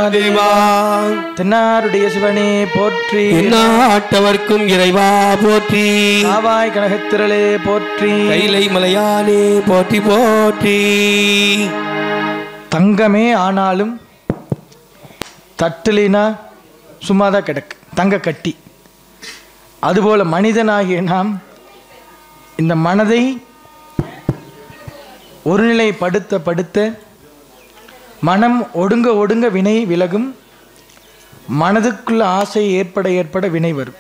மகாதேவா. தென்னாருடைய சிவனே போற்றி, எந்நாட்டவர்க்கும் இறைவா போற்றி, காவாய் கனகத்திரளே போற்றி, கைலை மலையானே போற்றி போற்றி. தங்கமே ஆனாலும் தட்டுலினா சும்மாதான் கிடக்கு, தங்க கட்டி. அதுபோல மனிதனாகிய நாம் இந்த மனதை ஒருநிலைப்படுத்த மனம் ஒடுங்க ஒடுங்க வினை விலகும், மனதுக்குள்ள ஆசை ஏற்பட வினை வரும்.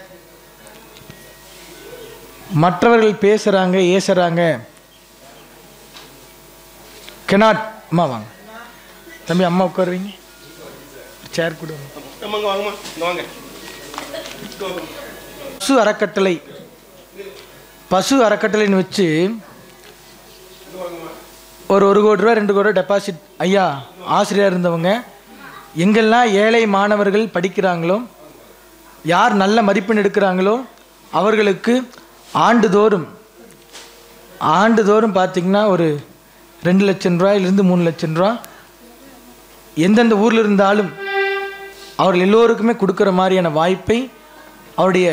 மற்றவர்கள் பேசுறாங்க ஏசுறாங்க, கெனாட். அம்மா வாங்க தம்பி, அம்மா உட்காருவீங்க, சேர் கொடுங்க. பசு அறக்கட்டளைன்னு வச்சு ஒரு 1 கோடி ரூபா 2 கோடி ரூபா டெபாசிட். ஐயா ஆசிரியர் இருந்தவங்க, எங்கெல்லாம் ஏழை மாணவர்கள் படிக்கிறாங்களோ, யார் நல்ல மதிப்பெண் எடுக்கிறாங்களோ அவர்களுக்கு ஆண்டுதோறும் பார்த்திங்கன்னா ஒரு 2 லட்சம் ரூபாயிலிருந்து 3 லட்சம் ரூபா எந்தெந்த ஊரில் இருந்தாலும் அவர்கள் எல்லோருக்குமே கொடுக்குற மாதிரியான வாய்ப்பை அவருடைய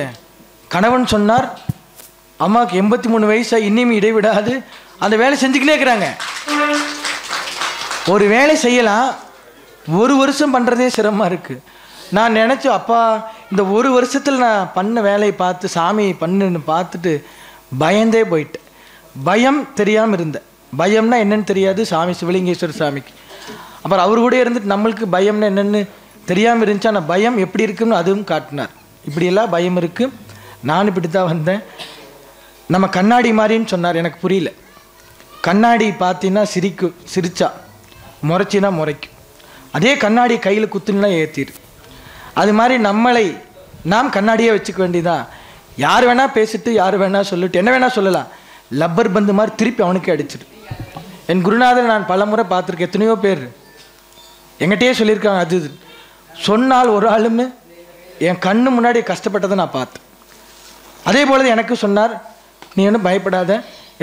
கணவன் சொன்னார். அம்மாவுக்கு 83 வயசா இன்னும் இடைவிடாது அந்த வேலை செஞ்சுக்கிட்டே இருக்கிறாங்க. ஒரு வேலை செய்யலாம், 1 வருஷம் பண்ணுறதே சிரமமாக இருக்குது. நான் நினச்சேன், அப்பா இந்த 1 வருஷத்தில் நான் பண்ண வேலையை பார்த்து சாமி பண்ணுன்னு பார்த்துட்டு பயந்தே போயிட்டேன். பயம் தெரியாமல் இருந்தேன். பயம்னா என்னன்னு தெரியாது சாமி சிவலிங்கேஸ்வர சாமிக்கு. அப்புறம் அவர் கூட இருந்துட்டு நம்மளுக்கு பயம்னா என்னென்னு தெரியாமல் இருந்துச்சு. ஆனால் பயம் எப்படி இருக்குன்னு அதுவும் காட்டினார். இப்படியெல்லாம் பயம் இருக்குது, நான் இப்படி தான் வந்தேன். நம்ம கண்ணாடி மாதிரின்னு சொன்னார், எனக்கு புரியல. கண்ணாடி பார்த்தீங்கன்னா சிரிச்சா முறைச்சின்னா முறைக்கும். அதே கண்ணாடி கையில் குத்துனா ஏற்றிடு. அது மாதிரி நாம் கண்ணாடியே வச்சுக்க வேண்டியதான். யார் வேணால் பேசிட்டு யார் வேணால் சொல்லிட்டு என்ன வேணால் சொல்லலாம். லப்பர் பந்து மாதிரி திருப்பி அவனுக்கே அடிச்சிடு. என் குருநாதர் நான் பல முறை பார்த்துருக்கேன். எத்தனையோ பேர் எங்கிட்டே சொல்லியிருக்காங்க. அது சொன்னால் ஒரு ஆளுமே என் கண்ணு முன்னாடி கஷ்டப்பட்டதை நான் பார்த்தேன். அதே போல எனக்கு சொன்னார், நீ ஒன்றும் பயப்படாத.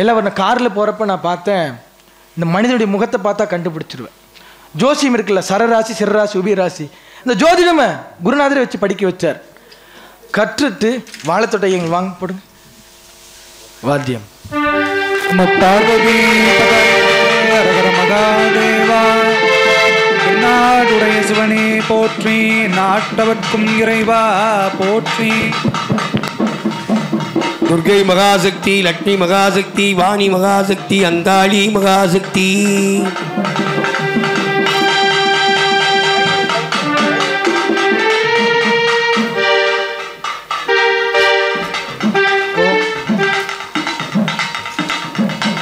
எல்லாம் ஒரு காரில் போகிறப்ப நான் பார்த்தேன், இந்த மனிதனுடைய முகத்தை பார்த்தா கண்டுபிடிச்சிருவேன். ஜோசியம் இருக்குல்ல, சரராசி சிறராசி உபிராசி, இந்த ஜோதிடமை குருநாதரை வச்சு படிக்க வச்சார். கற்றுட்டு வாழைத்தொட்டை எங்கள் வாங்க போடுங்க வாத்தியம். மகாதேவா. நாடுடைய சிவனே போற்றி, நாட்டவர்க்கும் இறைவா போற்றி. துர்கை மகாசக்தி, லட்சுமி மகாசக்தி, வாணி மகாசக்தி, அங்காளி மகாசக்தி.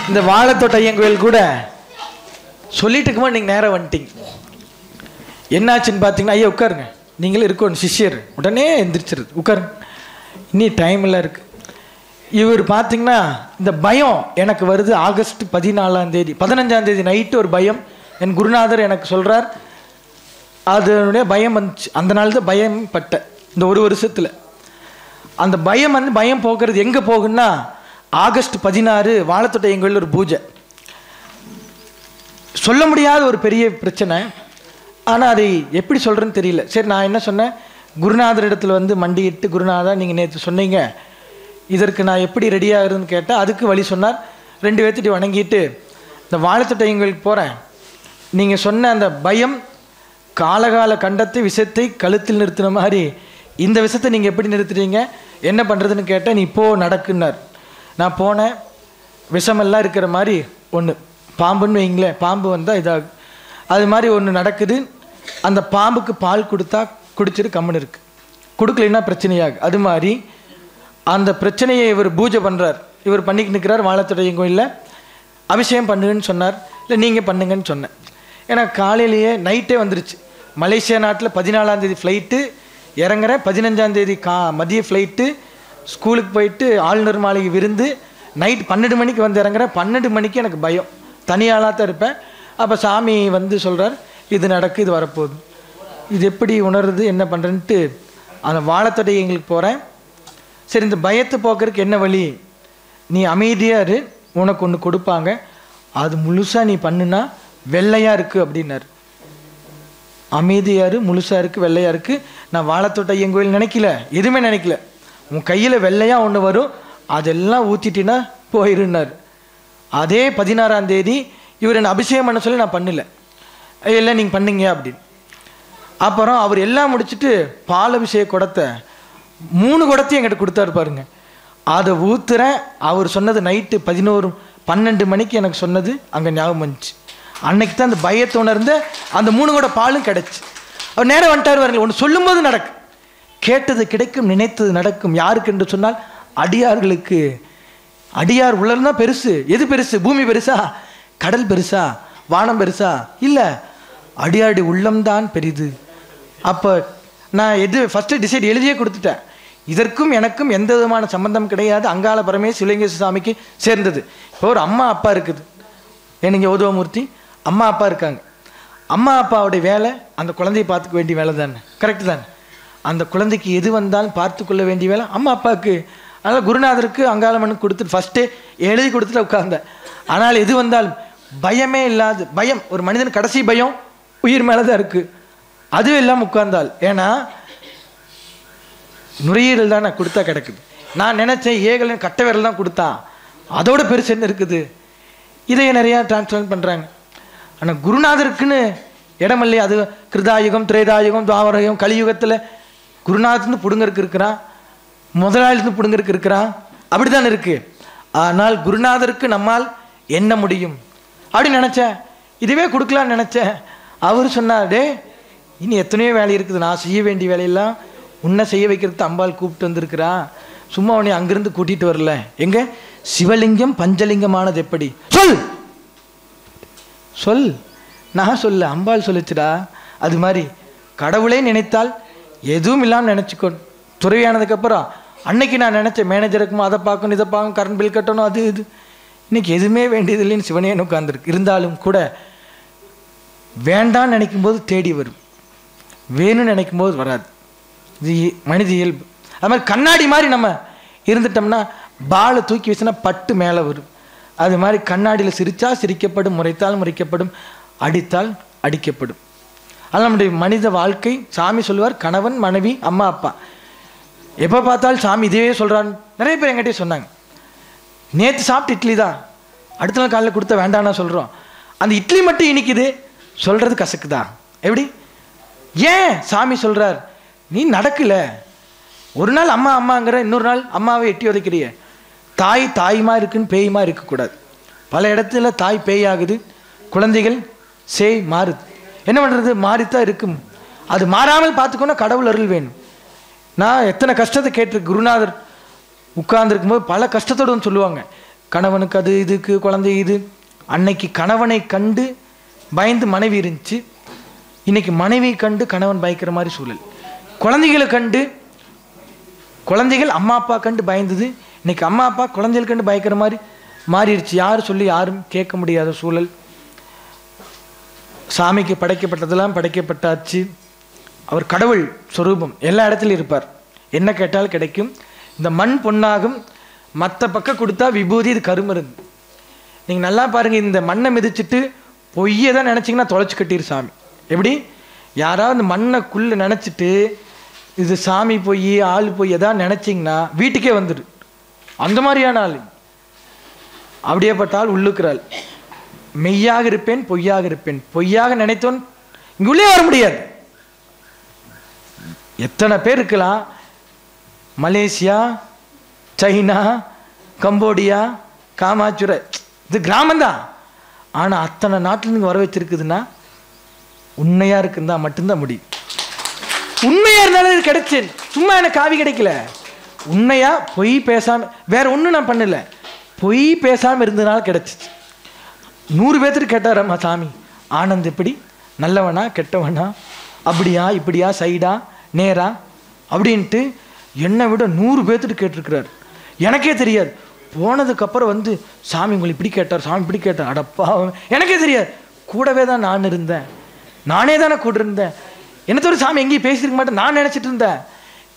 இந்த வாழைத்தோட்ட ஐயங்கோயில் கூட சொல்லிட்டு இருக்கும்போது நீங்கள் நேரம் வந்துட்டீங்க. என்னாச்சுன்னு பார்த்தீங்கன்னா, ஐயா உட்காருங்க, நீங்களும் இருக்கணும் சிஷ்யர். உடனே எந்திரிச்சிருது, உட்காருங்க, இன்னி டைம் எல்லாம் இருக்குது. இவர் பார்த்தீங்கன்னா இந்த பயம் எனக்கு வருது. ஆகஸ்ட் 14ஆம் தேதி 15ஆம் தேதி நைட்டு ஒரு பயம் என் குருநாதர் எனக்கு சொல்கிறார். அதனுடைய பயம் வந்துச்சு. அந்த நாள் தான் பயம் பட்டேன். இந்த 1 வருஷத்தில் அந்த பயம் பயம் போக்குறது எங்கே போகுன்னா, ஆகஸ்ட் 16 வாழைத்தோட்ட எங்கள் ஒரு பூஜை. சொல்ல முடியாத ஒரு பெரிய பிரச்சனை. ஆனால் அதை எப்படி சொல்கிறேன்னு தெரியல. சரி, நான் என்ன சொன்னேன், குருநாதர் இடத்துல மண்டியிட்டு, குருநாதா நீங்கள் நேற்று சொன்னீங்க, இதற்கு நான் எப்படி ரெடியாகிறதுன்னு கேட்டால் அதுக்கு வழி சொன்னார். 2 பேர்த்திட்டு வணங்கிட்டு இந்த வாழைத்தோட்ட எங்களுக்கு போகிறேன். நீங்கள் சொன்ன அந்த பயம் காலகால கண்டத்தை விஷத்தை கழுத்தில் நிறுத்தின மாதிரி இந்த விஷத்தை நீங்கள் எப்படி நிறுத்துறீங்க, என்ன பண்ணுறதுன்னு கேட்டால், நீ இப்போ நடக்குன்னார். நான் போனேன். விஷமெல்லாம் இருக்கிற மாதிரி ஒன்று பாம்புன்னு வைங்களேன், பாம்பு வந்தால் இதாகும். அது மாதிரி ஒன்று நடக்குது. அந்த பாம்புக்கு பால் கொடுத்தா குடிச்சிட்டு கம்முன்னு இருக்குது, கொடுக்கலைன்னா பிரச்சனையாகு. அது மாதிரி அந்த பிரச்சனையை இவர் பூஜை பண்ணுறார். இவர் பண்ணிட்டு நிற்கிறார். வாழைத்தோட்ட கோயிலில் அபிஷேகம் பண்ணுங்கன்னு சொன்னார். இல்லை நீங்கள் பண்ணுங்கன்னு சொன்னேன். ஏன்னா காலையிலேயே நைட்டே வந்துருச்சு. மலேசியா நாட்டில் 14ஆம் தேதி ஃப்ளைட்டு இறங்குறேன். 15ஆம் தேதி மதிய ஃப்ளைட்டு. ஸ்கூலுக்கு போயிட்டு ஆளுநர் மாளிகை விருந்து. நைட் 12 மணிக்கு இறங்குறேன். 12 மணிக்கு எனக்கு பயம், தனியாளாக தான் இருப்பேன். அப்போ சாமி சொல்கிறார், இது நடக்கு, இது வரப்போகுது. இது எப்படி உணருது, என்ன பண்ணுறேன்ட்டு அந்த வாழைத்தோட்டை எங்களுக்கு போகிறேன். சரி, இந்த பயத்தை போக்குறதுக்கு என்ன வழி, நீ அமைதியாக இரு, உனக்கு ஒன்று கொடுப்பாங்க, அது முழுசாக நீ பண்ணுனா வெள்ளையாக இருக்குது அப்படின்னாரு. அமைதியாக இரு, முழுசாக இருக்குது, வெள்ளையாக இருக்குது. நான் வாழைத்தோட்ட ஐயன் கோயில் நினைக்கல, எதுவுமே நினைக்கல. உன் கையில் வெள்ளையாக ஒன்று வரும், அதெல்லாம் ஊற்றிட்டினா போயிருந்தார். அதே 16ஆம் தேதி இவர் என்னை அபிஷேகம் பண்ண சொல்லி நான் பண்ணல, இல்லை நீங்கள் பண்ணுங்க அப்படின்னு. அப்புறம் அவர் எல்லாம் முடிச்சுட்டு பால் அபிஷேக குடத்தை 3 குடத்தையும் என்கிட்ட கொடுத்தாரு பாருங்க. அதை ஊற்றுறேன். அவர் சொன்னது நைட்டு 11-12 மணிக்கு எனக்கு சொன்னது அங்கே ஞாபகம் வந்துச்சு. அன்னைக்கு தான் அந்த பயத்தை உணர்ந்த அந்த 3 குட பாலும் கிடச்சி. அவர் நேரம் வந்துட்டார் பாருங்க. ஒன்று சொல்லும்போது நடக்கும், கேட்டது கிடைக்கும், நினைத்தது நடக்கும். யாருக்கு என்று சொன்னால் அடியார்களுக்கு. அடியார் உள்ளதான் பெருசு. எது பெருசு? பூமி பெருசா, கடல் பெருசா, வானம் பெருசா? இல்லை, அடியாருடைய உள்ளம்தான் பெரிது. அப்போ நான் எது ஃபஸ்ட்டு டிசைட் எழுதியே கொடுத்துட்டேன். இதற்கும் எனக்கும் எந்த விதமான சம்பந்தம் கிடையாது. அங்காள பரமேஸ்வரி சிவலிங்கேஸ்வர சாமிக்கு சேர்ந்தது. இப்போ ஒரு அம்மா அப்பா இருக்குது, எனக்கு ஓதுவமூர்த்தி அம்மா அப்பா இருக்காங்க. அம்மா அப்பாவுடைய வேலை அந்த குழந்தையை பார்த்துக்க வேண்டிய வேலை தானே, கரெக்டு தானே? அந்த குழந்தைக்கு எது வந்தாலும் பார்த்து கொள்ள வேண்டிய வேலை அம்மா அப்பாவுக்கு. அதனால் குருநாதருக்கு அங்காளம்மனுக்கு கொடுத்துட்டு ஃபஸ்ட்டே எழுதி கொடுத்துட்டு உட்கார்ந்தேன். ஆனால் எது வந்தாலும் பயமே இல்லாது, பயம் ஒரு மனிதன் கடைசி பயம் உயிர் மேலே தான் இருக்குது, அதுவும் இல்லாமல் உட்கார்ந்தால். ஏன்னா நுரையீரல் தான் நான் கொடுத்தா கிடக்குது. நான் நினச்சேன் ஏகலையும் கட்ட விரல் தான் கொடுத்தா, அதோட பெருசு என்ன இருக்குது? இதையே நிறையா டிரான்ஸ்ஃபர் பண்ணுறாங்க. ஆனால் குருநாதருக்குன்னு இடம் இல்லையா? அது கிருதாயுகம், திரேதாயுகம், துவாபரயுகம், கலியுகத்தில் குருநாதர்னு பிடுங்கருக்கு இருக்கிறான், முதலாளிந்து பிடுங்கருக்கு இருக்கிறான், அப்படி தான் இருக்குது. ஆனால் குருநாதருக்கு நம்மால் என்ன முடியும் அப்படின்னு நினச்சேன். இதுவே கொடுக்கலான்னு நினச்சேன். அவர் சொன்னார், டே இனி எத்தனையோ வேலை இருக்குது, நான் செய்ய வேண்டிய வேலையெல்லாம் உன்னை செய்ய வைக்கிறது அம்பாள் கூப்பிட்டு வந்திருக்கிறா, சும்மா உன்னை அங்கிருந்து கூட்டிகிட்டு வரல. எங்க சிவலிங்கம் பஞ்சலிங்கமானது எப்படி? சொல் சொல். நான் சொல்ல, அம்பாள் சொல்லிச்சுடா. அது மாதிரி கடவுளே நினைத்தால் எதுவும் இல்லாமல் நினச்சிக்கோ. துறவியானதுக்கப்புறம் அன்னைக்கு நான் நினச்சேன் மேனேஜருக்குமா அதை பார்க்கணும், இதை பார்க்கணும், கரண்ட் பில் கட்டணும், அது இது. இன்னைக்கு எதுவுமே வேண்டியது இல்லைன்னு சிவனே உட்கார்ந்துருக்கு. இருந்தாலும் கூட வேண்டான்னு நினைக்கும் போது தேடி வரும், வேணும்னு நினைக்கும் போது வராது. இது மனித இயல்பு. அது மாதிரி கண்ணாடி மாதிரி நம்ம இருந்துட்டோம்னா பாலை தூக்கி வச்சுன்னா பட்டு மேலே வரும். அது மாதிரி கண்ணாடியில் சிரித்தா சிரிக்கப்படும், முறைத்தால் முறைக்கப்படும், அடித்தால் அடிக்கப்படும். அது நம்முடைய மனித வாழ்க்கை. சாமி சொல்லுவார், கணவன் மனைவி அம்மா அப்பா. எப்போ பார்த்தாலும் சாமி இதே சொல்கிறான்னு நிறைய பேர் என்கிட்டே சொன்னாங்க. நேற்று சாப்பிட்டு இட்லி தான், அடுத்த நாள் காலையில் கொடுத்த வேண்டாம்னா சொல்கிறோம். அந்த இட்லி மட்டும் இனிக்குது, சொல்கிறது கசக்குதா? எப்படி? ஏன் சாமி சொல்கிறார், நீ நடக்கல. ஒரு நாள் அம்மா அம்மாங்கிற, இன்னொரு நாள் அம்மாவை எட்டி உதைக்கிறிய. தாய் தாய்மா இருக்குன்னு பேய்மா இருக்கக்கூடாது. பல இடத்துல தாய் பேய் ஆகுது, குழந்தைகள் சேய் மாறுது. என்ன பண்ணுறது? மாறித்தான் இருக்கும். அது மாறாமல் பார்த்துக்கோன்னா கடவுள் அருள் வேணும். நான் எத்தனை கஷ்டத்தை கேட்டிருக்கு. குருநாதர் உட்கார்ந்துருக்கும்போது பல கஷ்டத்தோடு வந்து சொல்லுவாங்க, கணவனுக்கு அது இதுக்கு குழந்தை இது. அன்னைக்கு கணவனை கண்டு பயந்து மனைவி இருந்துச்சு, இன்னைக்கு மனைவி கண்டு கணவன் பயக்கிற மாதிரி சூழல். குழந்தைகளை கண்டு குழந்தைகள் அம்மா அப்பா கண்டு பயந்தது, இன்னைக்கு அம்மா அப்பா குழந்தைகள் கண்டு பயக்கிற மாதிரி மாறிடுச்சு. யார் சொல்லி யாரும் கேட்க முடியாத சூழல். சாமிக்கு படைக்கப்பட்டதெல்லாம் படைக்கப்பட்டாச்சு. அவர் கடவுள் சொரூபம், எல்லா இடத்துலையும் இருப்பார். என்ன கேட்டால் கிடைக்கும். இந்த மண் பொன்னாகும், மற்ற பக்கம் கொடுத்தா விபூதி, இது கருமருந்து. நீங்கள் நல்லா பாருங்கள், இந்த மண்ணை மிதிச்சுட்டு பொய்யை தான் நினச்சிங்கன்னா தொலைச்சி கட்டிரு சாமி. எப்படி? யாராவது இந்த மண்ணைக்குள்ளே நினச்சிட்டு இது சாமி பொய் ஆள் பொய் எதாவது நினச்சிங்கன்னா வீட்டுக்கே வந்துடு. அந்த மாதிரியான ஆள். அப்படியேப்பட்டால் உள்ளுக்கிறாள். மெய்யாக இருப்பேன் பொய்யாக இருப்பேன், பொய்யாக நினைத்தோன் இங்கே உள்ளே வர முடியாது. எத்தனை பேர் இருக்கலாம், மலேசியா, சைனா, கம்போடியா, காமாச்சுரை, இது கிராமந்தான். ஆனால் அத்தனை நாட்டிலேருந்து வர வச்சிருக்குதுன்னா உண்மையாக இருக்குன்னா மட்டும்தான் முடியும். உண்மையாக இருந்தாலும் இது கிடைச்சேன், சும்மா எனக்கு காவி கிடைக்கல. உண்மையாக பொய் பேசாமல் வேற ஒன்றும் நான் பண்ணல, பொய் பேசாமல் இருந்ததுனால கிடைச்சிச்சு. 100 பேர்த்துட்டு கேட்டாரம்மா சாமி, ஆனந்த் எப்படி, நல்லவனா கெட்டவனா, அப்படியா இப்படியா சைடா நேரா அப்படின்ட்டு என்னை விட 100 பேர்த்துட்டு கேட்டிருக்கிறார். எனக்கே தெரியாது. போனதுக்கப்புறம் வந்து சாமி உங்களை இப்படி கேட்டார், சாமி இப்படி கேட்டார். அடப்பா, எனக்கே தெரியாது. கூடவே தான் நான் இருந்தேன், நானே தானே கூட இருந்தேன். என்னத்தோட சாமி எங்கேயும் பேசியிருக்க மாட்டேன் நான் நினச்சிட்டு இருந்தேன்.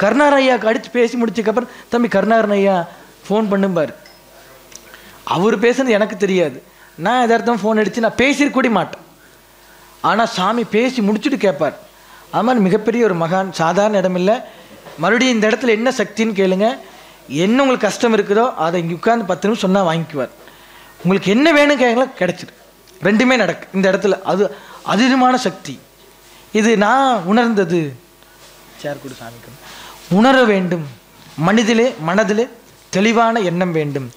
கருணாகரன் ஐயாவுக்கு அடித்து பேசி முடிச்சதுக்கப்புறம், தம்பி கருணாகரன் ஐயா ஃபோன் பண்ணும்பார். அவர் பேசுனது எனக்கு தெரியாது. நான் எதார்த்தம் ஃபோன் அடித்து நான் பேசியிருக்க கூட மாட்டேன். ஆனால் சாமி பேசி முடிச்சுட்டு கேட்பார். அது மாதிரி மிகப்பெரிய ஒரு மகான், சாதாரண இடம் இல்லை. மறுபடியும் இந்த இடத்துல என்ன சக்தின்னு கேளுங்க. என்ன உங்களுக்கு கஷ்டம் இருக்குதோ அதை இங்கே உட்காந்து 10 நிமிஷம் சொன்னால் வாங்கிக்குவார். உங்களுக்கு என்ன வேணும் கேட்கல கிடைச்சிரு. ரெண்டுமே நடக்கு இந்த இடத்துல. அது அதிகமான சக்தி. இது நான் உணர்ந்தது. சேர் கொடு சாமிக்கு. உணர வேண்டும். மனதிலே தெளிவான எண்ணம் வேண்டும்.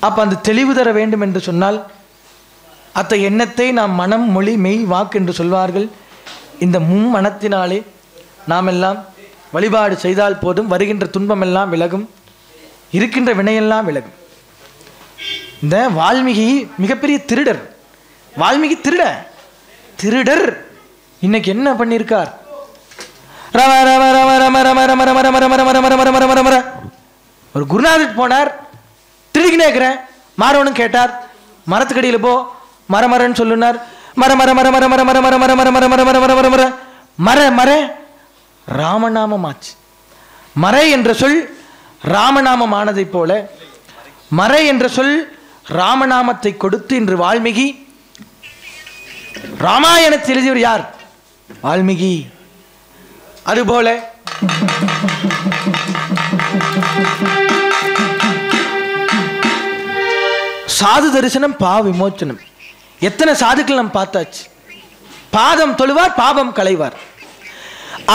அப்போ அந்த தெளிவு தர வேண்டும் என்று சொன்னால் அத்த எண்ணத்தை நாம் மனம், மொழி, மெய், வாக்கு என்று சொல்வார்கள். இந்த மும்மனத்தினாலே நாம் எல்லாம் வழிபாடு செய்தால் போதும். வருகின்ற துன்பமெல்லாம் விலகும், இருக்கின்ற வினையெல்லாம் விலகும். இந்த வால்மீகி மிகப்பெரிய திருடர். வால்மீகி திருடர் இன்னைக்கு என்ன பண்ணியிருக்கார்? ரம ரம ரம ரம ரம ரம ரம ரம ரம ரம ரம ரம ரம ரம. ஒரு குருநாதர் போனார், திருடிக்கினே இருக்கிறேன். மாறவனும் கேட்டார், மரத்துக்கடியில் போ, மரமரன்னு சொல்லுனார். மர மர மர மர மர மர மர மர மர மர மர மர மர மர மர மர ராமநாமம் ஆச்சு. மறை என்ற சொல் ராமநாமம் ஆனதை போல மறை என்ற சொல் ராமநாமத்தை கொடுத்து இன்று வால்மீகி ராமாயணத்தை எழுதியவர் யார்? வால்மீகி. அதுபோல சாது தரிசனம், பாவ விமோச்சனம். எத்தனை சாதுக்கள் நம்ம பார்த்தாச்சு. பாதம் தொழுவார், பாவம் களைவார்.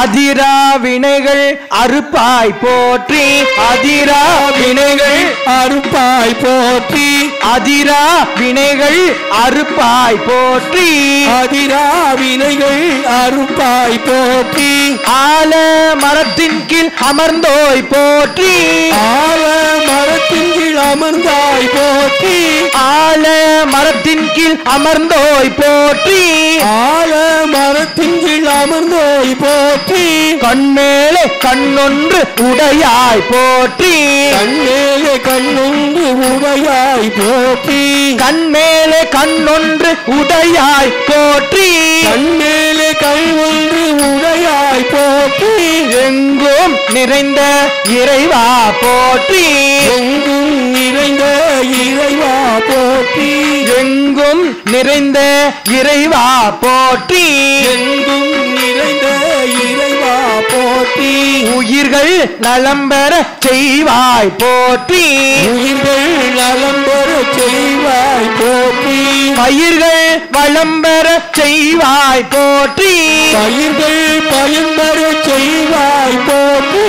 அதிரா வினைகள் அறுப்பாய் போற்றி, அதிரா வினைகள் அறுப்பாய் போற்றி, அதிரா வினைகள் அறுப்பாய் போற்றி, அதிரா வினைகள் அறுப்பாய் போற்றி, ஆல மரத்தின் கீழ் அமர்ந்தோய் போற்றி, ஆல மரத்தின் கீழ் அமர்ந்தாய் போற்றி, ஆல மரத்தின் கீழ் அமர்ந்தோய் போற்றி, ஆல மரத்தின் கீழ் அமர்ந்தோய் போற்றி, கண்மேலே கண்ணொன்று உடையாய் போற்றி, கண்மேலே கண்ணொன்று உடையாய் போற்றி, கண்மேலே கண்ணொன்று உடையாய் போற்றி, கண்மேலே கண்ணொன்று உடையாய் போற்றி, எங்கும் நிறைந்த இறைவா போற்றி, எங்கும் நிறைந்த இறைவா போற்றி, எங்கும் நிறைந்த இறைவா போற்றி, எங்கும் நிறைந்த இறைவா போற்றி, உயிர்கள் நலம் பெற செய்வாய் போற்றி, உயிர்கள் நலம் பெற செய்வாய் போற்றி, பயிர்கள் வளம் பெற செய்வாய் போற்றி, பயிர்கள் பயன் பெற செய்வாய் போற்றி,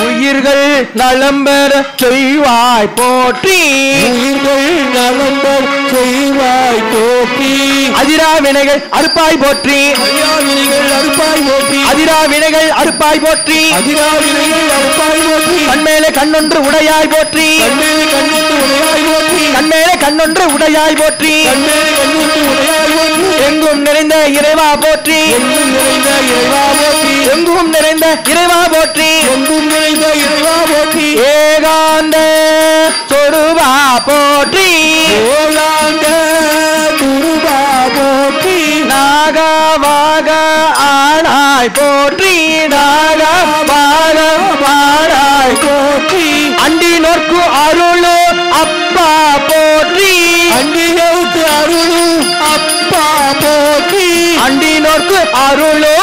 உயிர்கள் நலம் பெற செய்வாய் போற்றி, உயிர்கள் நலம் பெற செய்வாய் போற்றி, அதிரா வினைகள் அறுப்பாய் போற்றி, அதிரா வினைகள் அறுப்பாய் போற்றி, அதிரா வினைகள் அறுப்பாய் போற்றி, அதிரா வினைகள் அறுப்பாய் போற்றி, கண்மேலே கண்ணொன்று உடையாய் போற்றி, கண்மேலே கண்ணொன்று உடையாய் போற்றி, கண்மேலே கண்ணொன்று உடையாய் போற்றி, கண்மேலே கண்ணொன்று உடையாய் போற்றி, எங்கும் நிறைந்த இறைவா போற்றி, எங்கும் நிறைந்த இறைவா போற்றி, எங்கும் நிறைந்த இறைவா போற்றி, எங்கும் நிறைந்த இறைவா போற்றி, ஏகாந்த சொருபா போற்றி, ஏகாந்த குருபா போற்றி, நாகவாக ஆனாய் போற்றி, நாகவாக ஆனாய் போற்றி, அண்டினோர்க்கு அருளு அப்பா போற்றி, அண்டினோர்க்கு அருளு அப்பா போற்றி, அண்டினோர்க்கு அருளு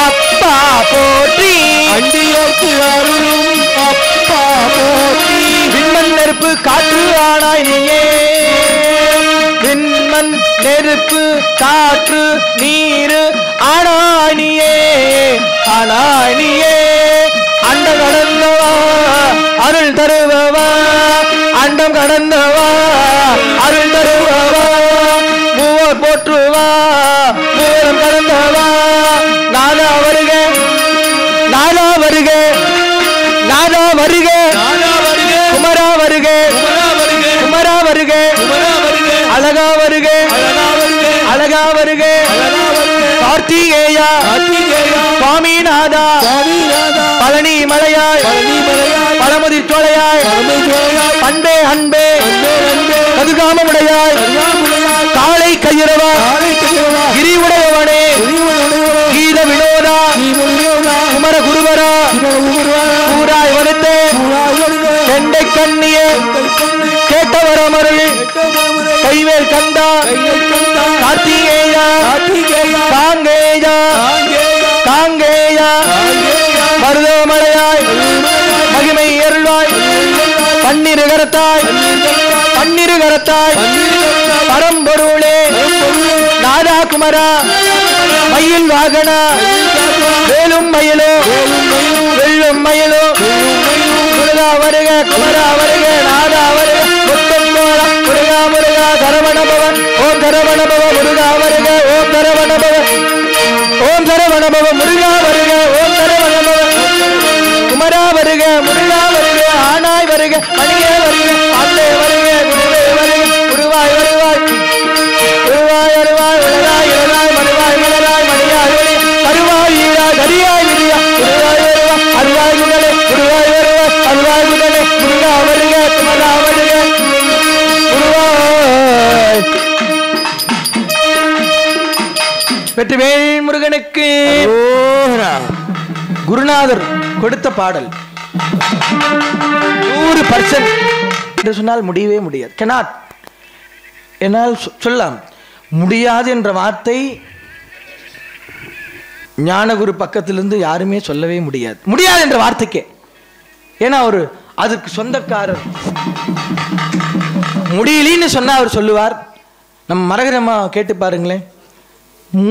அப்பா போற்றி, அண்டினோர்க்கு அருளும் அப்பா போற்றி, விண்மண் நெருப்பு காற்று ஆனாய் நீயே, விண்மண் நெருப்பு காற்று நீரு ஆனானியே, ஆனானியே, அண்டம் கடந்தவா அருள் தருபவா, அண்டம் கடந்தவா அருள் தருபவா, மூவர் போற்றுவா மூவரும் கடந்தவா, நாதா வருக நாதா வருக நாதா வருக நாதா வருக, குமரா வருக குமரா வருக குமரா வருக, அழகா வருக அழகா வருக அழகா வருக அழகா வருக, கார்த்திகேயா கார்த்திகேயா, சுவாமிநாதா சுவாமிநாதா, பழனி மலையாய் பழனி மலையாய், பழமுதிர் சோலையாய் பழமுதிர் சோலையாய், அன்பே அன்பே அன்பே அன்பே, கதுகாமமுடையாய் கதுகாமமுடையாய், காலை கையிறவா காலை கையிறவா, கிரி உடையவனே கிரி உடையவனே, கீத வினோதா கீத வினோதா, குமர குருவரா குமர குருவரா, கூராய் வருத்தே கூராய் வருத்தே, கெண்டை கண்ணியே கேட்டவரமருள் கைவேல் கண்டா கார்த்திகேயா காங்கேயா காங்கேயா மருதமலையாய் மகிமை அருள்வாய் பன்னிரு கரத்தாய் பரம்பொருளே நாதா குமரா மயில் வாகனா வேலும் மயிலோ வெள்ளும் மயிலோ முருகா வருக குமரா வருக நாதா வருக முத்தங்கோளா முருகா முருகா சரவணபவன் ஓம் சரவணபவ முருகா வருக ஓம் சரவணபவ முருகா வருக ஓம் சரவணபவ குமரா வருக முருகா வருக ஆனாய் வருக மணியே வருக ஆண்டே வருக குருவே வருக குருவாய் வருவாய் குருவாய் அருவாய் உலகாய் இளதாய் மறுவாய் மலராய் மணியாய் ஒளி அருவாய் ஈராய் கரியாய் விரியா குருவாய் வருவாய் அருவாய் குடலே குருவாய் வருவாய் அருவாய் குடலே முருகா வருக குமரா வருக குருவாய் வெற்றிவேல் முருகனுக்கு குருநாதர் கொடுத்த பாடல் 100% என்று சொன்னால் முடியவே முடியாது. cannot என்னால் சொல்லலாம் முடியாது என்ற வார்த்தை ஞானகுரு பக்கத்திலிருந்து யாருமே சொல்லவே முடியாது. முடியாது என்ற வார்த்தைக்கே. ஏன்னா ஒரு அதுக்கு சொந்தக்காரர். முடியலின்னு சொன்னா அவர் சொல்லுவார். நம்ம மரகரமா கேட்டு பாருங்களேன்,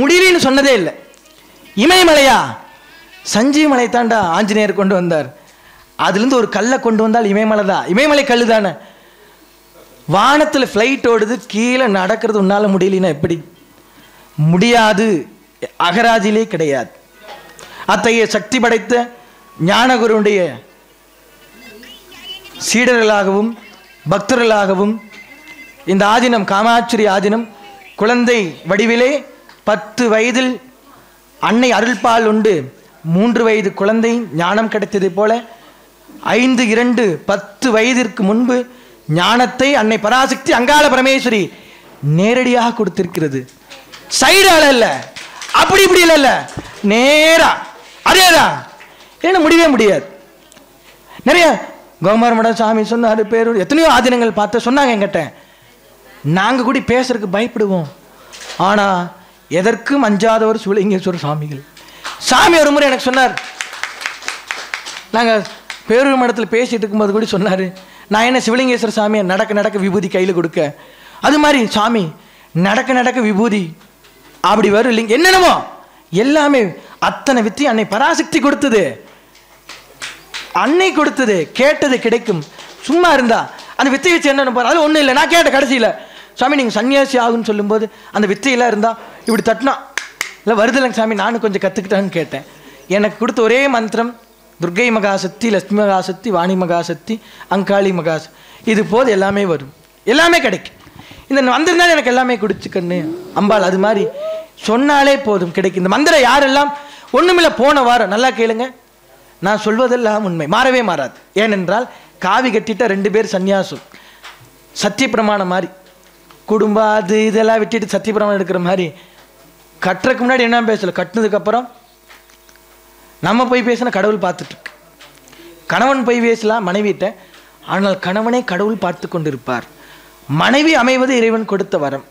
முடியலின்னு சொன்னதே இல்லை. இமயமலையா, சஞ்சீவமலை தாண்டா ஆஞ்சநேயர் கொண்டு வந்தார். அதுலேருந்து ஒரு கல்லை கொண்டு வந்தால் இமயமலை தான். இமயமலை கல்லு தானே. வானத்தில் ஃப்ளைட் ஓடுது, கீழே நடக்கிறது உன்னால் முடியலன்னா எப்படி முடியாது? அகராஜிலே கிடையாது. அத்தகைய சக்தி படைத்த ஞானகுருடைய சீடர்களாகவும் பக்தர்களாகவும் இந்த ஆதீனம் காமாட்சி ஆதீனம் குழந்தை வடிவிலே 10 வயதில் அன்னை அருள்பால் உண்டு 3 வயது குழந்தை ஞானம் கிடைத்ததை போல 5-2-10 வயதிற்கு முன்பு ஞானத்தை அன்னை பராசக்தி அங்காள பரமேஸ்வரி நேரடியாக கொடுத்திருக்கிறது. சைடு அல்ல, அப்படி இப்படி இல்ல, நேரா அதேதான். ஏன்னா முடியவே முடியாது. நிறைய கோமாரமட சாமி சொன்னாரு, பேரு எத்தனையோ ஆதீனங்கள் பார்த்து சொன்னாங்க என்கிட்ட. நாங்க கூட பேசுறதுக்கு பயப்படுவோம். ஆனா எதற்கும் அஞ்சாதவர் சிவலிங்கேஸ்வரர் சாமிகள். சாமி ஒரு முறை எனக்கு சொன்னார், நாங்கள் பேரூர் மடத்தில் பேசிட்டு இருக்கும்போது கூட சொன்னார், நான் என்ன சிவலிங்கேஸ்வர சாமியை நடக்க நடக்க விபூதி கையில் கொடுக்க, அது மாதிரி சாமி நடக்க நடக்க விபூதி அப்படி வரும் இல்லைங்க, என்னென்னமோ எல்லாமே அத்தனை வித்தி அன்னை பராசக்தி கொடுத்தது, அன்னை கொடுத்தது. கேட்டது கிடைக்கும். சும்மா இருந்தா அந்த வித்தை வச்சு என்ன பாரு, அது ஒன்றும் இல்லை. நான் கேட்ட கடைசியில், சாமி நீங்கள் சன்னியாசி ஆகுன்னு சொல்லும்போது அந்த வித்தையெல்லாம் இருந்தால் இப்படி தட்டினா இல்லை வருதில்லைங்க சாமி, நானும் கொஞ்சம் கற்றுக்கிட்டான்னு கேட்டேன். எனக்கு கொடுத்த ஒரே மந்திரம் துர்கை மகாசக்தி, லட்சுமி மகாசக்தி, வாணி மகாசக்தி, அங்காளி மகாசக்தி. இது போது எல்லாமே வரும், எல்லாமே கிடைக்கும். இந்த வந்திருந்தாலும் எனக்கு எல்லாமே குடிச்சுக்கண்ணு அம்பாள். அது மாதிரி சொன்னாலே போதும் கிடைக்கும். இந்த மந்திரம் யாரெல்லாம் ஒன்றுமில்லை, போன வாரம் நல்லா கேளுங்க, நான் சொல்வதெல்லாம் உண்மை, மாறவே மாறாது. ஏனென்றால் காவி கட்டிட்ட 2 பேர் சன்னியாசம், சத்தியப்பிரமாணம் மாதிரி குடும்பம் அது இதெல்லாம் விட்டுட்டு சத்தியப்பிரமாணம் எடுக்கிற மாதிரி. கட்டுறதுக்கு முன்னாடி என்ன பேசல, கட்டினதுக்கப்புறம் நம்ம போய் பேசினா கடவுள் பார்த்துட்ருக்கு. கணவன் போய் பேசலாம் மனைவிட்ட, ஆனால் கணவனை கடவுள் பார்த்து கொண்டு இருப்பார். மனைவி அமைவது இறைவன் கொடுத்த வரம்.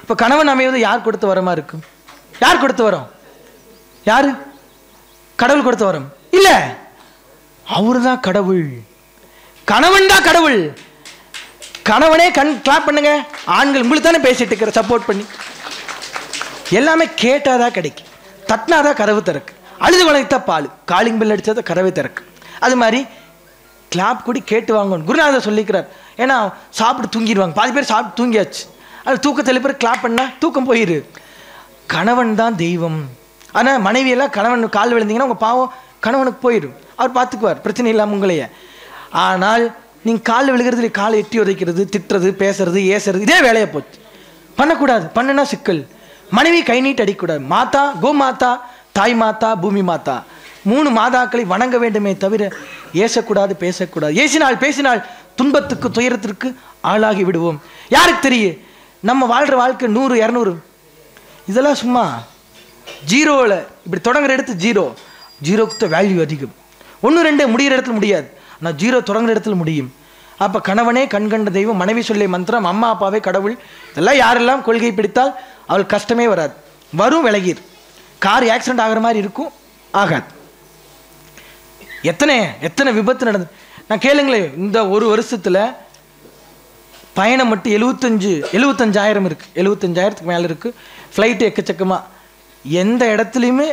இப்போ கணவன் அமைவது யார் கொடுத்த வரமா இருக்கும்? யார் கொடுத்த வரம்? யாரு? கடவுள் கொடுத்த வரம் இல்லை, அவரு தான் கடவுள். கணவன் தான் கடவுள். கணவனே கிளாப் பண்ணுங்க. ஆண்கள் உங்களுக்கு தானே பேசிட்டு இருக்கிற, சப்போர்ட் பண்ணி. எல்லாமே கேட்டாதான் கிடைக்கும், தட்டினாதான் கதவு திறக்கு, அழுது வளைத்தா பால், காலிங் பில் அடித்தா கதவை திறக்கு. அது மாதிரி கிளாப் கூடி கேட்டு வாங்கணும். குருநாதர் சொல்லிக்கிறார். ஏன்னா சாப்பிட்டு தூங்கிடுவாங்க, பாதி பேர் சாப்பிட்டு தூங்கியாச்சு. அது தூக்கத்தில் பேர் கிளாப் பண்ணா தூக்கம் போயிரு. கணவன் தான் தெய்வம். ஆனால் மனைவியெல்லாம் கணவன் கால் விழுந்தீங்கன்னா உங்கள் பாவம் கணவனுக்கு போயிடும், அவர் பார்த்துக்குவார், பிரச்சனை இல்லாமல் உங்களையே. ஆனால் நீங்கள் கால் விழுகிறது, காலை எட்டி உதைக்கிறது, திட்டுறது, பேசுறது, ஏசுறது, இதே வேலையை போச்சு. பண்ணக்கூடாது. பண்ணுனா சிக்கல். மனைவி கை நீட்டு அடிக்கக்கூடாது. மாதா, கோ மாதா, தாய் மாதா, பூமி மாதா, 3 மாதாக்களை வணங்க வேண்டுமே தவிர ஏசக்கூடாது, பேசக்கூடாது. ஏசினால் பேசினால் துன்பத்துக்கு துயரத்திற்கு ஆளாகி விடுவோம். யாருக்கு தெரியும்? நம்ம வாழ்கிற வாழ்க்கை 100-200 இதெல்லாம் சும்மா ஜீரோவில் இப்படி தொடங்குற இடத்து ஜீரோ. ஜீரோக்கு வேல்யூ அதிகம். 1-2 முடிகிற இடத்துல முடியாது, ஆனால் ஜீரோ தொடங்குற இடத்துல முடியும். அப்போ கணவனே கண்கண்ட தெய்வம், மனைவி சொல்லை மந்திரம், அம்மா அப்பாவே கடவுள், இதெல்லாம் யாரெல்லாம் கொள்கை பிடித்தால் அவள் கஷ்டமே வராது. வரும் விலகிர். கார் ஆக்சிடென்ட் ஆகிற மாதிரி இருக்கும், ஆகாது. எத்தனை எத்தனை விபத்து நடந்தது நான் கேளுங்களேன். இந்த ஒரு வருஷத்தில் பயணம் மட்டும் 75,000 இருக்குது, 75,000க்கு மேலே இருக்குது. ஃப்ளைட்டு எக்கச்சக்கமாக. எந்த இடத்துலையுமே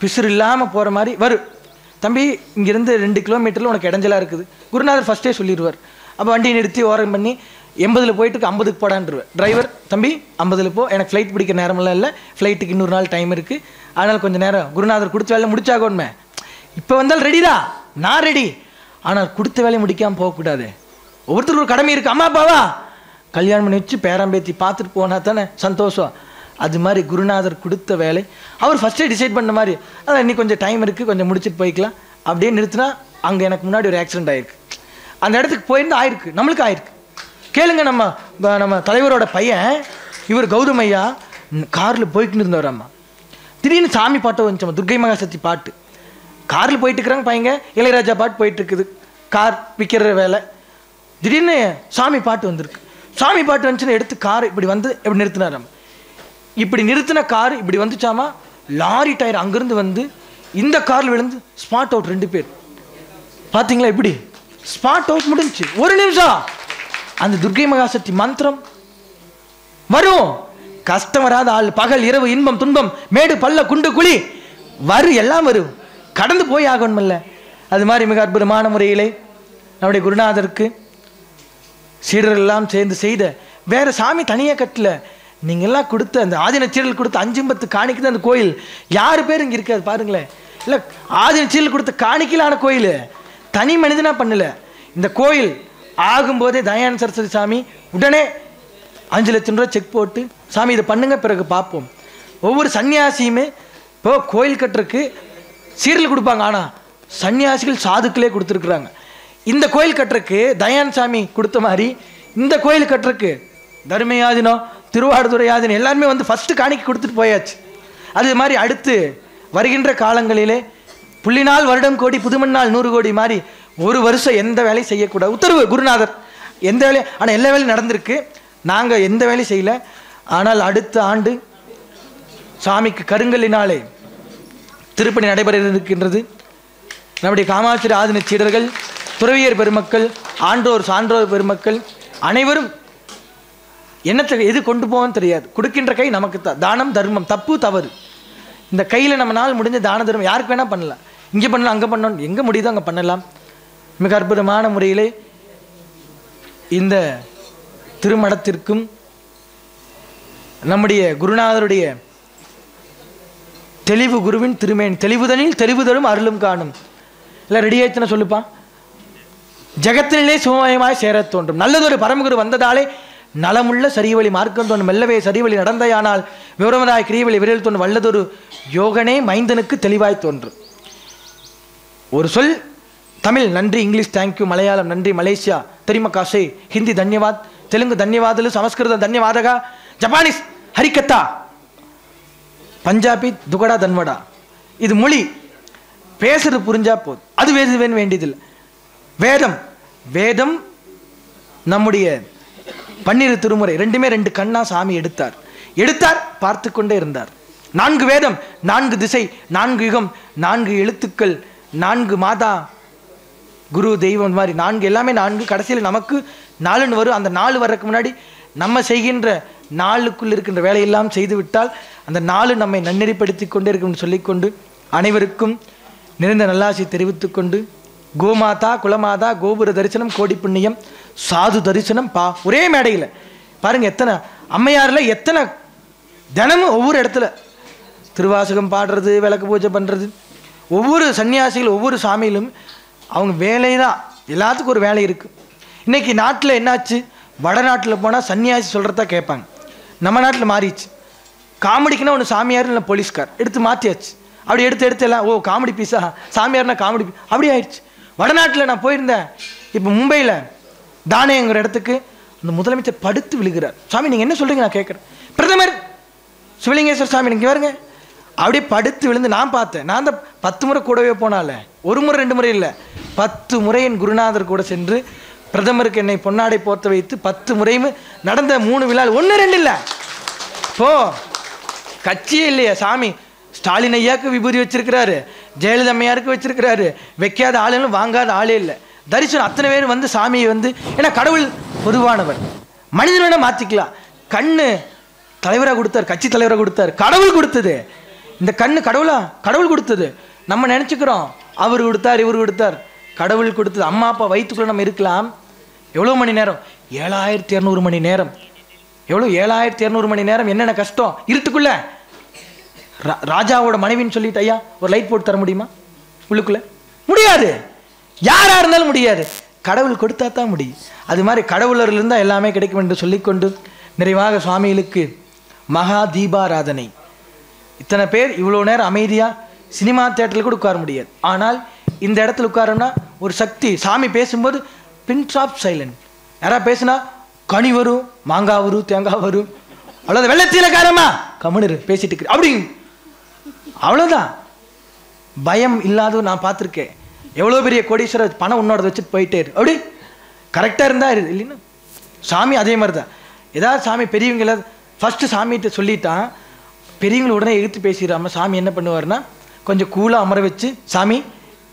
பிசுறு இல்லாமல் போகிற மாதிரி வரும். தம்பி இங்கேருந்து 2 கிலோமீட்டரில் உனக்கு இடைஞ்சலாக இருக்குது, குருநாதர் ஃபஸ்ட்டே சொல்லிடுவார். அப்போ வண்டியை நிறுத்தி ஓரம் பண்ணி 80 போயிட்டு 50க்கு போடான்ருவேன். டிரைவர் தம்பி 50 போ, எனக்கு ஃப்ளைட் பிடிக்கிற நேரமெல்லாம் இல்லை, ஃப்ளைட்டுக்கு இன்னொரு நாள் டைம் இருக்குது, அதனால் கொஞ்சம் நேரம் குருநாதர் கொடுத்த வேலை முடிச்சாகணுமே. இப்போ வந்தால் ரெடிடா, நான் ரெடி, ஆனால் கொடுத்த வேலையை முடிக்காமல் போகக்கூடாது. ஒவ்வொருத்தருக்கு ஒரு கடமை இருக்குது. அம்மா அப்பாவா கல்யாணம் பண்ணி வச்சு பேரம்பேத்தி பார்த்துட்டு போனால் தானே சந்தோஷம். அது மாதிரி குருநாதர் கொடுத்த வேலை அவர் ஃபஸ்ட்டே டிசைட் பண்ண மாதிரி, அதான் இன்னைக்கு கொஞ்சம் டைம் இருக்குது, கொஞ்சம் முடிச்சுட்டு போய்க்கலாம் அப்படியே நிறுத்தினா, அங்கே எனக்கு முன்னாடி ஒரு ஆக்சிடென்ட் ஆகிருக்கு. அந்த இடத்துக்கு போயிருந்து ஆயிருக்கு, நம்மளுக்கு ஆயிருக்கு. கேளுங்க, நம்ம தலைவரோட பையன் இவர் கௌதம் ஐயா காரில் போய்ட்டு இருந்தவர். அம்மா திடீர்னு சாமி பாட்டை வந்துச்சம்மா, துர்கை மகாசக்தி பாட்டு. காரில் போயிட்டு இருக்கிறாங்க பையங்க, இளையராஜா பாட்டு போயிட்டு இருக்குது, கார் விற்கிற வேலை. திடீர்னு சாமி பாட்டு வந்திருக்கு. சாமி பாட்டு வந்துச்சுன்னு எடுத்து கார் இப்படி வந்து இப்படி நிறுத்தினாராம். இப்படி நிறுத்தின கார் இப்படி வந்துச்சாமா, லாரி டயர் அங்கிருந்து வந்து இந்த காரில் விழுந்து ஸ்பாட் அவுட் 2 பேர். பார்த்தீங்களா இப்படி ஸ்பாட் அவுட் முடிஞ்சு 1 நிமிஷம். அந்த துர்கை மகாசக்தி மந்திரம் வரும். கஷ்டம் வராத ஆள், பகல் இரவு இன்பம் துன்பம் மேடு பள்ள குண்டு குழி எல்லாம் வரும், கடந்து போய் ஆகணுமில்ல. அது மாதிரி மிக அற்புதமான முறையிலே நம்முடைய குருநாதருக்கு சீடர்கள் எல்லாம் சேர்ந்து செய்த வேற சாமி தனியாக கட்டல. நீங்கள்லாம் கொடுத்த அந்த ஆதின சீடர்கள் கொடுத்த 5 காணிக்கு அந்த கோயில் யாரு பேர் இங்கே இருக்காது பாருங்களேன். இல்லை, ஆதின சீடர்கள் கொடுத்த காணிக்கலான கோயில் தனி மனிதனா பண்ணல. இந்த கோயில் ஆகும்போதே தயானந்த சரஸ்வதி சாமி உடனே 5 லட்சம் ரூபா செக் போட்டு, சாமி இதை பண்ணுங்க பிறகு பார்ப்போம். ஒவ்வொரு சன்னியாசியுமே இப்போ கோயில் கட்டுறதுக்கு சீரல் கொடுப்பாங்க, ஆனால் சன்னியாசிகள் சாதுக்களே கொடுத்துருக்குறாங்க. இந்த கோயில் கட்டுறதுக்கு தயானந்த சாமி கொடுத்த மாதிரி இந்த கோயில் கட்டுறதுக்கு தர்மயாதினம் திருவாடுதுறை யாதினம் எல்லாருமே வந்து ஃபஸ்ட்டு காணிக்கை கொடுத்துட்டு போயாச்சு. அது மாதிரி அடுத்து வருகின்ற காலங்களிலே புள்ளினால் வருடம் கோடி புதுமண்ணால் 100 கோடி மாதிரி ஒரு வருஷம் எந்த வேலையும் செய்யக்கூடாது உத்தரவு குருநாதர். எந்த வேலையும், ஆனால் எல்லா வேலையும் நடந்திருக்கு, நாங்கள் எந்த வேலையும் செய்யலை. ஆனால் அடுத்த ஆண்டு சாமிக்கு கருங்கல்லினாலே திருப்பணி நடைபெற இருக்கின்றது. நம்முடைய காமாட்சி ஆதின சீடர்கள், துறவியர் பெருமக்கள், ஆன்றோர் சான்றோர் பெருமக்கள் அனைவரும் என்னத்தை எது கொண்டு போவோன்னு தெரியாது. கொடுக்கின்ற கை நமக்கு தான். தானம் தர்மம் தப்பு தவறு, இந்த கையில் நம்ம நாள் முடிஞ்ச தான தர்மம் யாருக்கு வேணால் பண்ணலாம். இங்கே பண்ணலாம், அங்கே பண்ணணும், எங்கே முடியுதோ அங்கே பண்ணலாம். மிக அற்புதமான முறையிலே இந்த திருமடத்திற்கும் நம்முடைய குருநாதருடைய தெளிவு குருவின் திருமேனி தெளிவுதனில் தெளிவுதலும் அருளும் காணும். இல்லை ரெடி ஆயிடுச்சுன்னா சொல்லுப்பா. ஜகத்திலே சுமயமாய் சேர தோன்றும் நல்லதொரு பரமகுரு வந்ததாலே நலமுள்ள சரியவழி மார்க்கம் தோன்றும் மெல்லவே சரியவழி நடந்தையானால் விவரமதாய் கிரியவழி விரல் தோன்றும் வல்லதொரு யோகனே மைந்தனுக்கு தெளிவாய் தோன்றும். ஒரு சொல் தமிழ் நன்றி, இங்கிலீஷ் தேங்க்யூ, மலையாளம் நன்றி, மலேசியா தெரியுமா காசே, ஹிந்தி தன்யவாத், தெலுங்கு தன்யவாதலு, சமஸ்கிருதம் தன்யவாதகா, ஜப்பானீஸ் ஹரிக்கத்தா, பஞ்சாபி துகடா தன்வடா. இது மொழி பேசுறது புரிஞ்சா போதும், அது வேணும் வேண்டியதில்லை. வேதம் வேதம் நம்முடைய 12 திருமுறை 2 கண்ணா சாமி எடுத்தார் பார்த்து கொண்டே இருந்தார். 4 வேதம், 4 திசை, 4 யுகம், 4 எழுத்துக்கள், 4 மாதா குரு தெய்வம் மாதிரி 4 எல்லாமே 4. கடைசியில் நமக்கு 4 வரும். அந்த 4 வர்றதுக்கு முன்னாடி நம்ம செய்கின்ற 4க்குள் இருக்கின்ற வேலையெல்லாம் செய்து விட்டால் அந்த 4 நம்மை நன்னெறிப்படுத்தி கொண்டே இருக்கும்னு சொல்லிக்கொண்டு அனைவருக்கும் நிறைந்த நல்லாசி தெரிவித்து கொண்டு கோமாதா குலமாதா கோபுர தரிசனம் கோடி புண்ணியம் சாது தரிசனம் ஒரே மேடையில் பாருங்க, எத்தனை அம்மையாரில் எத்தனை தினமும் ஒவ்வொரு இடத்துல திருவாசகம் பாடுறது, விளக்கு பூஜை பண்ணுறது, ஒவ்வொரு சன்னியாசிகள் ஒவ்வொரு சாமியிலும் அவங்க வேலை தான், எல்லாத்துக்கும் ஒரு வேலை இருக்குது. இன்றைக்கி நாட்டில் என்னாச்சு, வடநாட்டில் போனால் சன்னியாசி சொல்கிறதா கேட்பாங்க. நம்ம நாட்டில் மாறிடுச்சு. காமெடிக்குன்னா ஒன்று சாமியார் இல்லை போலீஸ்கார் எடுத்து மாற்றியாச்சு. அப்படி எடுத்து எல்லாம் ஓ காமெடி பீஸா, சாமியார்னா காமெடி பீஸ் அப்படி ஆயிடுச்சு. வடநாட்டில் நான் போயிருந்தேன், இப்போ மும்பையில் தானேங்கிற இடத்துக்கு அந்த முதலமைச்சர் படுத்து விழுகிறார். சாமி நீங்கள் என்ன சொல்கிறீங்க நான் கேட்குறேன். பிரதமர் சிவலிங்கேஸ்வர் சாமி நீங்கள் பாருங்க, அப்படியே படுத்து விழுந்து நான் பார்த்தேன். நான் அந்த 10 முறை கூடவே போனால, 1 முறை 2 முறை இல்லை, 10 முறை என் குருநாதர் கூட சென்று பிரதமருக்கு என்னை பொன்னாடை போர்த்த வைத்து 10 முறையும் நடந்த 3 விழா 1 2 இல்லை. இப்போ கட்சியே இல்லையா சாமி. ஸ்டாலின் ஐயாவுக்கு விபூதி வச்சிருக்கிறாரு, ஜெயலலிதா அம்மையாருக்கு வச்சிருக்கிறாரு. வைக்காத ஆளுன்னு வாங்காத ஆளே இல்லை. தரிசனம் அத்தனை பேர் வந்து சாமியை வந்து, ஏன்னா கடவுள் பொதுவானவர், மனிதன் வேணா மாற்றிக்கலாம். கண்ணு தலைவராக கொடுத்தார், கட்சி தலைவராக கொடுத்தார், கடவுள் கொடுத்தது. இந்த கண்ணு கடவுளா? கடவுள் கொடுத்தது. நம்ம நினச்சிக்கிறோம் அவர் கொடுத்தார் இவர் கொடுத்தார். கடவுள் கொடுத்தது. அம்மா அப்பா வயிற்றுக்குள்ளே நம்ம இருக்கலாம். எவ்வளோ மணி நேரம்? 7200 மணி நேரம். எவ்வளோ 7200 மணி நேரம்? என்னென்ன கஷ்டம் இருட்டுக்குள்ள. ராஜாவோட மனைவின்னு சொல்லிட்டு ஐயா ஒரு லைட் போட்டு தர முடியுமா உள்ளுக்குள்ள? முடியாது. யாரா இருந்தாலும் முடியாது. கடவுள் கொடுத்தா தான் முடியும். அது மாதிரி கடவுளர்கள் இருந்தால் எல்லாமே கிடைக்கும் என்று சொல்லிக்கொண்டு நிறைவாக சுவாமிகளுக்கு மகா தீபாராதனை. இத்தனை பேர் இவ்வளோ நேரம் அமைதியாக சினிமா தேட்டரில் கூட உட்கார முடியாது. ஆனால் இந்த இடத்துல உட்காரோம்னா ஒரு சக்தி. சாமி பேசும்போது பின்ஸ் ஆஃப் சைலண்ட். யாராவது பேசுனா கனி வரும், மாங்காய் வரும், தேங்காய் வரும். அவ்வளோதான். வெள்ளத்தீலக்காரமா கம்முனு பேசிட்டு இருக்கு அப்படி, அவ்வளோதான். பயம் இல்லாத நான் பார்த்துருக்கேன். எவ்வளோ பெரிய கோடீஸ்வரர் பணம் உன்னோட வச்சுட்டு போயிட்டே இரு அப்படி கரெக்டாக இருந்தா இல்லைன்னா. சாமி அதே மாதிரி தான். ஏதாவது சாமி பெரியவங்கள ஃபஸ்ட்டு சாமிகிட்ட சொல்லிட்டான், பெரியவங்களை உடனே எதிர்த்து பேசிடாம சாமி என்ன பண்ணுவார்னா கொஞ்சம் கூலாக அமர வச்சு, சாமி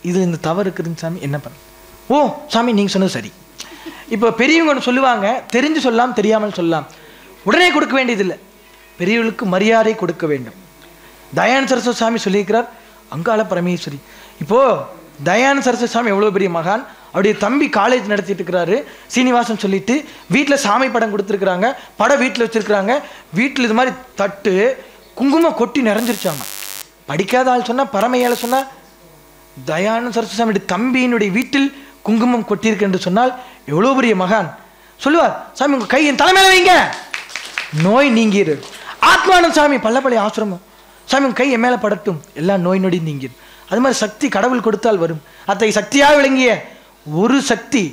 இது இந்த தவறு இருக்குதுன்னு சாமி என்ன பண்ண. ஓ சாமி நீங்கள் சொன்னது சரி. இப்போ பெரியவங்க ஒன்று சொல்லுவாங்க, தெரிஞ்சு சொல்லலாம் தெரியாமல் சொல்லலாம். உடனே கொடுக்க வேண்டியதில்லை. பெரியவர்களுக்கு மரியாதை கொடுக்க வேண்டும். தயானந்த சரஸ்வதி சாமி சொல்லியிருக்கிறார், அங்காள பரமேஸ்வரி. இப்போது தயானந்த சரஸ்வதி சாமி எவ்வளோ பெரிய மகான். அவருடைய தம்பி காலேஜ் நடத்திட்டு இருக்கிறாரு சீனிவாசன் சொல்லிட்டு. வீட்டில் சாமி படம் கொடுத்துருக்குறாங்க, படம் வீட்டில் வச்சுருக்குறாங்க. வீட்டில் இது மாதிரி தட்டு குங்குமம் கொட்டி நிறைஞ்சிருச்சாங்க. படிக்காத ஆள் சொன்னால், பரமையால் சொன்னால், தயானந்த சரஸ்வதி சாமியுடைய தம்பியினுடைய வீட்டில் குங்குமம் கொட்டியிருக்கு என்று சொன்னால் எவ்வளோ பெரிய மகான். சொல்லுவார், சாமி உங்கள் கை என் தலைமையில வைங்க, நோய் நீங்கிரு. ஆத்மானந்த சாமி பல்லப்பள்ளி ஆசிரமம், சாமி உங்கள் கை என் மேலே படட்டும், எல்லா நோய் நொடி நீங்கிரு. அது மாதிரி சக்தி கடவுள் கொடுத்தால் வரும். அத்தை சக்தியாக விளங்கிய ஒரு சக்தி.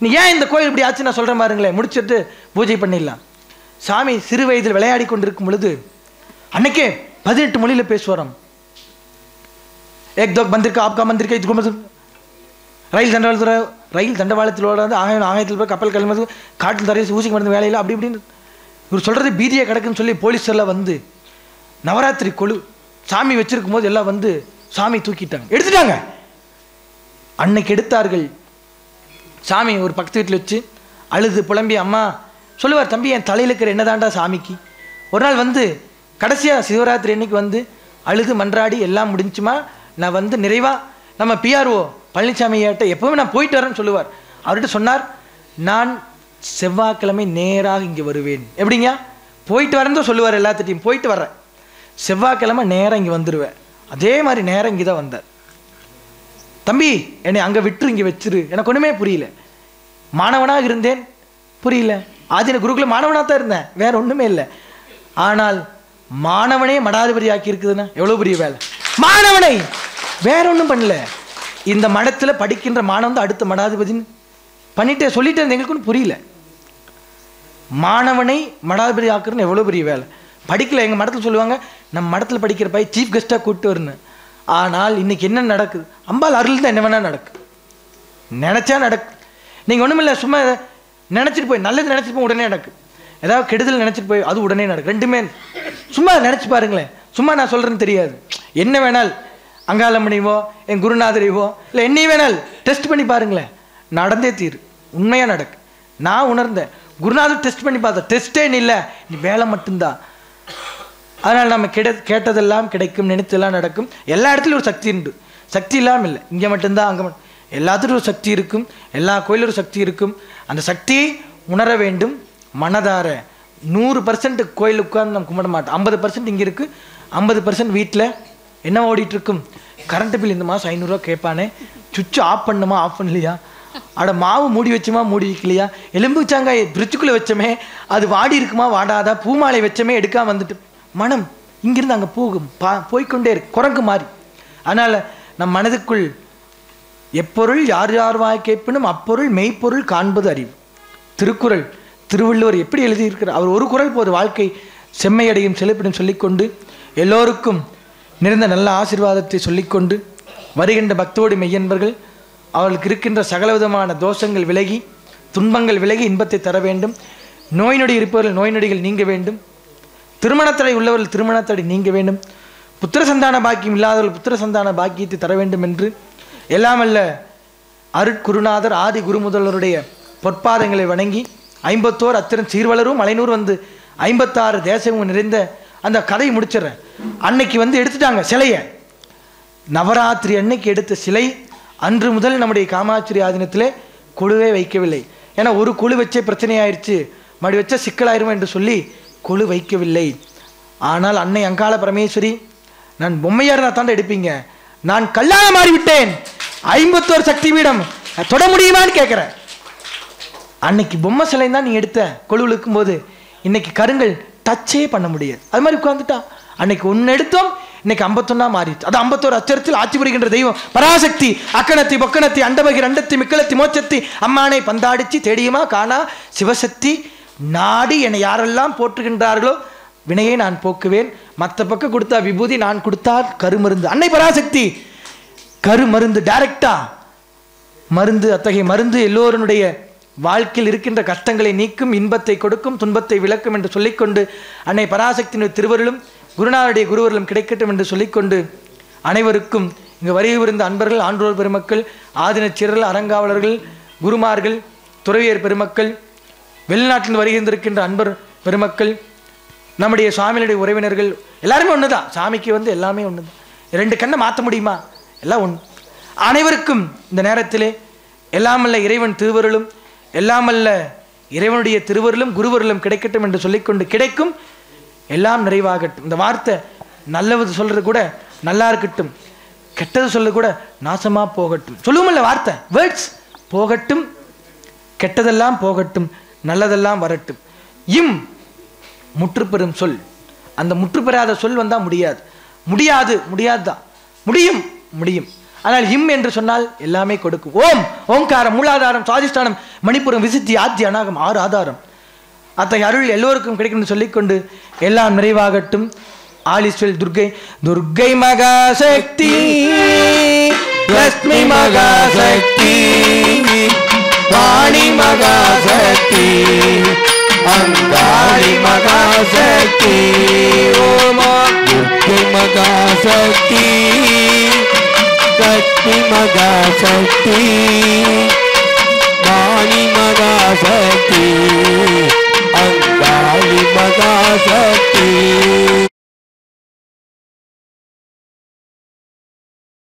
நீ ஏன் இந்த கோயில் இப்படி ஆச்சு நான் சொல்கிறேன் பாருங்களேன். முடிச்சுட்டு பூஜை பண்ணிடலாம். சாமி சிறு வயதில் விளையாடி கொண்டிருக்கும் பொழுது அன்னைக்கே 18 மொழியில் பேசுவாராம். ஏக் தோக் மந்திரிக்கா ஆப்கா மந்திரிக்கா இது ரயில் தண்டவாளத்தில் ஓடாது, ஆகாயத்தில் போய் கப்பல் கிளம்புறது, காட்டில் தரையை ஊசிக்கு மருந்து வேலையில் அப்படி இப்படின்னு இவர் சொல்கிறது பீதியாக கிடக்குன்னு சொல்லி போலீஸ் எல்லாம் வந்து நவராத்திரி கொழு சாமி வச்சிருக்கும் போது எல்லாம் வந்து சாமி தூக்கிட்டாங்க, எடுத்துட்டாங்க. அன்னைக்கு எடுத்தார்கள். சாமி ஒரு பக்கத்து வீட்டில் வச்சு அழுது புலம்பி, அம்மா சொல்லுவார், தம்பி என் தலையில் இருக்கிற என்னதாண்டா சாமிக்கு. ஒரு நாள் வந்து கடைசியாக சிவராத்திரி அன்னைக்கு வந்து அழுது மன்றாடி எல்லாம் முடிஞ்சுமா, நான் வந்து நிறைவாக நம்ம பிஆர்ஓ பழனிசாமி ஏட்ட எப்போவுமே நான் போயிட்டு வரேன்னு சொல்லுவார். அவர்கிட்ட சொன்னார், நான் செவ்வாய்க்கிழமை நேராக இங்கே வருவேன். எப்படிங்க போயிட்டு வரேன்னு தான் சொல்லுவார் எல்லாத்திட்டையும். போயிட்டு வரேன், செவ்வாய்க்கிழமை நேராக இங்கே வந்துடுவேன். அதே மாதிரி நேரம் இங்கே தான் வந்தார். தம்பி என்னை அங்கே விட்டு இங்கே வச்சிரு, எனக்கு ஒன்றுமே புரியல. மாணவனாக இருந்தேன், புரியல. ஆதின குருகுல மாணவனாக தான் இருந்தேன், வேற ஒன்றுமே இல்லை. ஆனால் மாணவனே மடாதிபதி ஆக்கி இருக்குதுன்னா எவ்வளோ பெரிய வேலை. மாணவனை வேற ஒன்றும் பண்ணல. இந்த மடத்தில் படிக்கின்ற மாணவன் தான் அடுத்த மடாதிபதின்னு பண்ணிட்டே சொல்லிட்டு எங்களுக்கு ஒன்றும் புரியல. மாணவனை மடாதிபதி ஆக்குறதுன்னு எவ்வளோ பெரிய வேலை. படிக்கல. எங்கள் மடத்தில் சொல்லுவாங்க, நம்ம மடத்தில் படிக்கிற பையன் சீஃப் கெஸ்ட்டாக கூப்பிட்டு வரணும். ஆனால் இன்னைக்கு என்ன நடக்குது? அம்பாள் அருள் தான் என்ன வேணால் நடக்குது, நினச்சா நடக்குது. நீங்கள் ஒன்றும் இல்லை, சும்மா நினச்சிட்டு போய் நல்லது நினச்சிட்டு போய் உடனே நடக்குது, ஏதாவது கெடுதல் நினச்சிட்டு போய் அது உடனே நடக்குது. ரெண்டுமே சும்மா நினச்சி பாருங்களேன். சும்மா நான் சொல்கிறேன்னு தெரியாது. என்ன வேணால் அங்காளம்மணிவோ என் குருநாதரைவோ இல்லை என்னையும் வேணால் டெஸ்ட் பண்ணி பாருங்களேன், நடந்தே தீரு, உண்மையாக நடக்கு. நான் உணர்ந்தேன். குருநாதர் டெஸ்ட் பண்ணி பார்த்தேன், டெஸ்ட்டே இல்லை, நீ வேலை மட்டும்தான். அதனால் நம்ம கேட்டதெல்லாம் கிடைக்கும், நினைத்தெல்லாம் நடக்கும். எல்லா இடத்துலையும் ஒரு சக்தி உண்டு. சக்தி இல்லாமல் இல்லை, இங்கே மட்டும்தான் அங்கே மட்டும். எல்லாத்துக்கும் ஒரு சக்தி இருக்கும், எல்லா கோயிலும் ஒரு சக்தி இருக்கும். அந்த சக்தியை உணர வேண்டும் மனதார. 100% கோயில் உட்கார்ந்து நம்ம கும்பிட மாட்டோம். 50% இங்கே இருக்குது, 50% வீட்டில் என்ன ஓடிட்டு இருக்கும். கரண்ட் பில் இந்த மாதம் 500 ரூபா கேட்பானே, சுவிட்சு ஆஃப் பண்ணுமா ஆஃப் பண்ணலையா, அட மாவு மூடி வச்சுமா மூடி வைக்கலையா, எலும்பு சாங்காய் பிரிட்ஜுக்குள்ளே வச்சோமே அது வாடி இருக்குமா வாடாதா, பூமாலை வச்சோமே எடுக்காம வந்துட்டு மனம் இங்கிருந்து அங்கே போகும், போய்கொண்டே இருக்கு குரங்கு மாதிரி. அதனால் நம் மனதுக்குள் எப்பொருள் யார் யார் வாய் கேட்பினும் அப்பொருள் மெய்ப்பொருள் காண்பது அறிவு. திருக்குறள் திருவள்ளுவர் எப்படி எழுதியிருக்கிறார். அவர் ஒரு குறள் போது வாழ்க்கை செம்மையடையும் செழிப்பிடும் சொல்லிக்கொண்டு எல்லோருக்கும் நிறைந்த நல்ல ஆசீர்வாதத்தை சொல்லிக்கொண்டு வருகின்ற பக்தோடு மெய்யன்பர்கள் அவர்களுக்கு இருக்கின்ற சகலவிதமான தோஷங்கள் விலகி துன்பங்கள் விலகி இன்பத்தை தர வேண்டும். நோய் நொடி இருப்பவர்கள் நோய் நொடிகள் நீங்க வேண்டும். திருமணத்தடை உள்ளவர்கள் திருமணத்தடை நீங்க வேண்டும். புத்திர சந்தான பாக்கியம் இல்லாதவர்கள் புத்திர சந்தான பாக்கியத்தை தர வேண்டும் என்று எல்லாமல்ல அருட்குருநாதர் ஆதி குருமுதல்வருடைய பொற்பாதங்களை வணங்கி 51 அத்திரம் சீர்வளரும் மலைநூர் வந்து 56 தேசமும் நிறைந்த அந்த கதையை முடிச்சிடறேன். அன்னைக்கு வந்து எடுத்துட்டாங்க சிலையை. நவராத்திரி அன்னைக்கு எடுத்த சிலை அன்று முதல் நம்முடைய காமாட்சி ஆதீனத்திலே கொலுவே வைக்கவில்லை. ஏன்னா ஒரு கொலு வச்சே பிரச்சனையாயிருச்சு, மறுபடி வச்ச சிக்கலாயிருமா என்று சொல்லி கொலு வைக்கவில்லை. ஆனால் அன்னை அங்காள பரமேஸ்வரி, நான் பொம்மையார் தான் தாண்ட எடுப்பீங்க, நான் கல்லாக மாறிவிட்டேன், 51 சக்தி பீடம் தொட முடியுமான்னு கேட்குறேன். அன்னைக்கு பொம்மை சிலை தான் நீ எடுத்த கொலு இழுக்கும் போது இன்னைக்கு கருங்கல் டச்சே பண்ண முடியாது. அது மாதிரி உட்கார்ந்துட்டா. அன்னைக்கு ஒன்று எடுத்தோம், இன்னைக்கு 51 மாறிடுச்சு. அது 51 அச்சரத்தில் ஆட்சி புரிகின்ற தெய்வம் பராசக்தி. அக்கணத்தி பொக்கணத்தி அண்டபகி ரண்டத்தி மிக்கலத்தி மோச்சத்தி அம்மானை பந்தாடிச்சு தேடியுமா காணா சிவசக்தி நாடி என்னை யாரெல்லாம் போற்றுகின்றார்களோ வினையை நான் போக்குவேன். மற்ற பக்கம் கொடுத்தா விபூதி, நான் கொடுத்தால் கருமருந்து. அன்னை பராசக்தி கருமருந்து டைரக்டா மருந்து. அத்தகைய மருந்து எல்லோருடைய வாழ்க்கையில் இருக்கின்ற கஷ்டங்களை நீக்கும், இன்பத்தை கொடுக்கும், துன்பத்தை விளக்கும் என்று சொல்லிக்கொண்டு அன்னை பராசக்தியினுடைய திருவருளும் குருநாதருடைய குருவருளும் கிடைக்கட்டும் என்று சொல்லிக்கொண்டு அனைவருக்கும் இங்கு வருகின்ற அன்பர்கள், ஆன்றோர் பெருமக்கள், ஆதினச்சீரர்கள், அறங்காவலர்கள், குருமார்கள், துறவியர் பெருமக்கள், வெளிநாட்டில் வருகின்றிருக்கின்ற அன்பர் பெருமக்கள், நம்முடைய சுவாமியுடைய உறவினர்கள் எல்லாருமே ஒன்று தான். சாமிக்கு வந்து எல்லாமே ஒன்று தான். 2 கண்ணை மாற்ற முடியுமா? எல்லாம் ஒன்று. அனைவருக்கும் இந்த நேரத்திலே எல்லாமல்ல இறைவன் திருவருளும் எல்லாமல்ல இறைவனுடைய திருவருளும் குருவருளும் கிடைக்கட்டும் என்று சொல்லிக்கொண்டு கிடைக்கும் எல்லாம் நிறைவாகட்டும். இந்த வார்த்தை நல்லது சொல்றது கூட நல்லா இருக்கட்டும், கெட்டது சொல்றது கூட நாசமா போகட்டும் சொல்லுவோம்ல வார்த்தை, வேர்ட்ஸ். போகட்டும், கெட்டதெல்லாம் போகட்டும், நல்லதெல்லாம் வரட்டும். இம் முற்றுப்பெறும் சொல். அந்த முற்றுப்பெறாத சொல் வந்தா முடியாது. முடியாது முடியாதுதான், முடியும் முடியும். ஆனால் இம் என்று சொன்னால் எல்லாமே கொடுக்கும். ஓம் ஓங்காரம் மூலாதாரம் சுவாதிஷ்டானம் மணிப்புரம் விசித்தி ஆத்தி அநாகம் 6 ஆதாரம். அத்தகைய அருள் எல்லோருக்கும் கிடைக்கும் என்று சொல்லிக்கொண்டு எல்லாம் நிறைவாகட்டும். ஆலிஸ்வல் துர்கை துர்கை மகாசக்தி லட்சுமி மகாசக்தி வாணி மகாசக்தி அங்காளி மகாசக்தி ஓமா துர்கை மகாசக்தி லட்சுமி மகாசக்தி